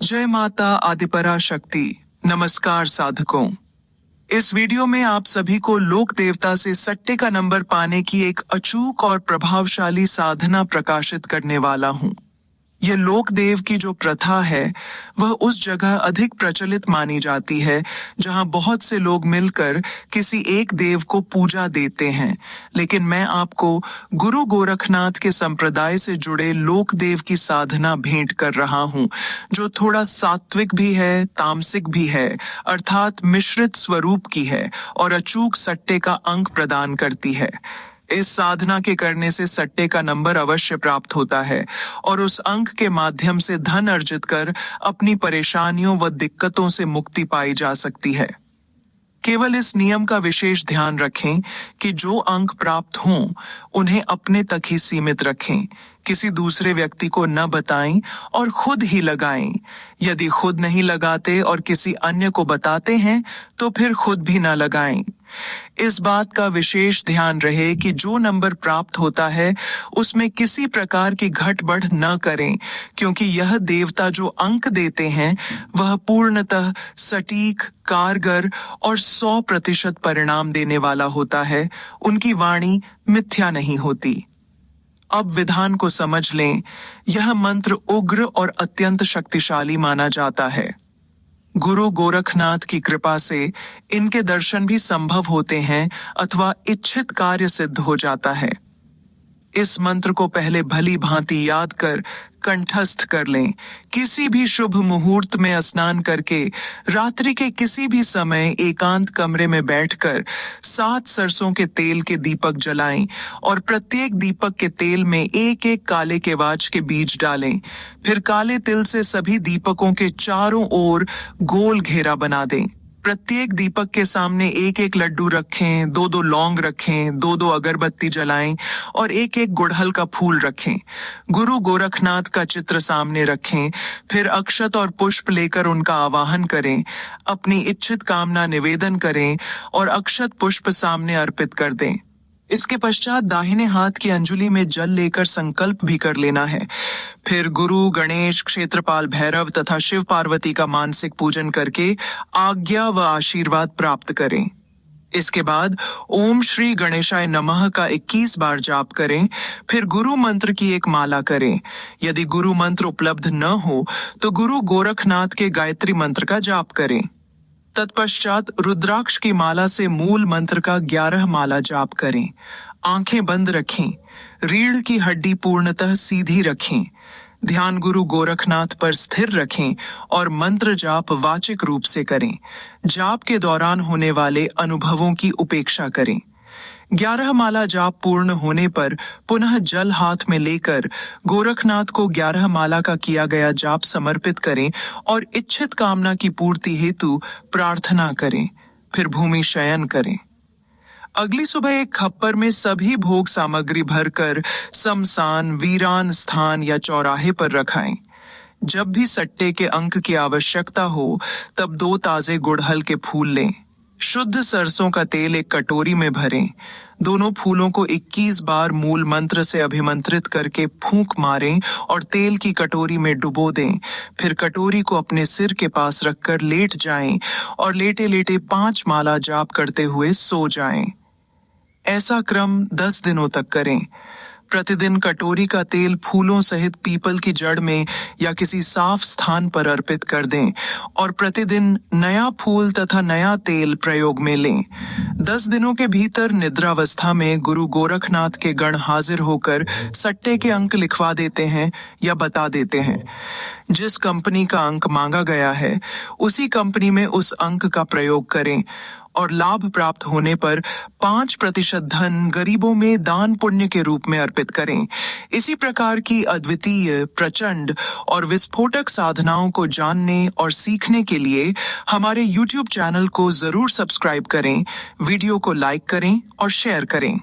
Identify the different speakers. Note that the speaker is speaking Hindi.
Speaker 1: जय माता आदिपरा शक्ति। नमस्कार साधकों। इस वीडियो में आप सभी को लोक देवता से सट्टे का नंबर पाने की एक अचूक और प्रभावशाली साधना प्रकाशित करने वाला हूं। यह लोक देव की जो प्रथा है वह उस जगह अधिक प्रचलित मानी जाती है जहां बहुत से लोग मिलकर किसी एक देव को पूजा देते हैं, लेकिन मैं आपको गुरु गोरखनाथ के संप्रदाय से जुड़े लोक देव की साधना भेंट कर रहा हूं, जो थोड़ा सात्विक भी है, तामसिक भी है, अर्थात मिश्रित स्वरूप की है और अचूक सट्टे का अंक प्रदान करती है। इस साधना के करने से सट्टे का नंबर अवश्य प्राप्त होता है और उस अंक के माध्यम से धन अर्जित कर अपनी परेशानियों व दिक्कतों से मुक्ति पाई जा सकती है। केवल इस नियम का विशेष ध्यान रखें कि जो अंक प्राप्त हों उन्हें अपने तक ही सीमित रखें, किसी दूसरे व्यक्ति को न बताएं और खुद ही लगाएं। यदि खुद नहीं लगाते और किसी अन्य को बताते हैं तो फिर खुद भी न लगाएं। इस बात का विशेष ध्यान रहे कि जो नंबर प्राप्त होता है उसमें किसी प्रकार की घट-बढ़ न करें, क्योंकि यह देवता जो अंक देते हैं वह पूर्णतः सटीक, कारगर और 100% परिणाम देने वाला होता है। उनकी वाणी मिथ्या नहीं होती। अब विधान को समझ लें। यह मंत्र उग्र और अत्यंत शक्तिशाली माना जाता है। गुरु गोरखनाथ की कृपा से इनके दर्शन भी संभव होते हैं अथवा इच्छित कार्य सिद्ध हो जाता है। इस मंत्र को पहले भली भांति याद कर कंठस्थ कर लें। किसी भी शुभ मुहूर्त में स्नान करके रात्रि के किसी भी समय एकांत कमरे में बैठकर 7 सरसों के तेल के दीपक जलाएं और प्रत्येक दीपक के तेल में एक एक काले केवाच के बीज डालें। फिर काले तिल से सभी दीपकों के चारों ओर गोल घेरा बना दें। प्रत्येक दीपक के सामने एक एक लड्डू रखें, 2-2 लौंग रखें, 2-2 अगरबत्ती जलाएं और एक एक गुड़हल का फूल रखें। गुरु गोरखनाथ का चित्र सामने रखें। फिर अक्षत और पुष्प लेकर उनका आवाहन करें, अपनी इच्छित कामना निवेदन करें और अक्षत पुष्प सामने अर्पित कर दें। इसके पश्चात दाहिने हाथ की अंजुली में जल लेकर संकल्प भी कर लेना है। फिर गुरु, गणेश, क्षेत्रपाल भैरव तथा शिव पार्वती का मानसिक पूजन करके आज्ञा व आशीर्वाद प्राप्त करें। इसके बाद ओम श्री गणेशाय नमः का 21 बार जाप करें। फिर गुरु मंत्र की एक माला करें। यदि गुरु मंत्र उपलब्ध न हो तो गुरु गोरखनाथ के गायत्री मंत्र का जाप करें। तत्पश्चात रुद्राक्ष की माला से मूल मंत्र का 11 माला जाप करें। आंखें बंद रखें। रीढ़ की हड्डी पूर्णतः सीधी रखें। ध्यान गुरु गोरखनाथ पर स्थिर रखें और मंत्र जाप वाचिक रूप से करें। जाप के दौरान होने वाले अनुभवों की उपेक्षा करें। 11 माला जाप पूर्ण होने पर पुनः जल हाथ में लेकर गोरखनाथ को 11 माला का किया गया जाप समर्पित करें और इच्छित कामना की पूर्ति हेतु प्रार्थना करें। फिर भूमि शयन करें। अगली सुबह एक खप्पर में सभी भोग सामग्री भरकर शमशान, वीरान स्थान या चौराहे पर रखाएं। जब भी सट्टे के अंक की आवश्यकता हो तब 2 ताजे गुड़हल के फूल लें। शुद्ध सरसों का तेल एक कटोरी में भरें। दोनों फूलों को 21 बार मूल मंत्र से अभिमंत्रित करके फूंक मारें और तेल की कटोरी में डुबो दें। फिर कटोरी को अपने सिर के पास रखकर लेट जाएं और लेटे लेटे 5 माला जाप करते हुए सो जाएं। ऐसा क्रम 10 दिनों तक करें। प्रतिदिन कटोरी का तेल फूलों सहित पीपल की जड़ में या किसी साफ स्थान पर अर्पित कर दें और प्रतिदिन नया फूल तथा नया तेल प्रयोग में लें। 10 दिनों के भीतर निद्रावस्था में गुरु गोरखनाथ के गण हाजिर होकर सट्टे के अंक लिखवा देते हैं या बता देते हैं। जिस कंपनी का अंक मांगा गया है उसी कंपनी में उस अंक का प्रयोग करें और लाभ प्राप्त होने पर 5% धन गरीबों में दान पुण्य के रूप में अर्पित करें। इसी प्रकार की अद्वितीय, प्रचंड और विस्फोटक साधनाओं को जानने और सीखने के लिए हमारे YouTube चैनल को जरूर सब्सक्राइब करें, वीडियो को लाइक करें और शेयर करें।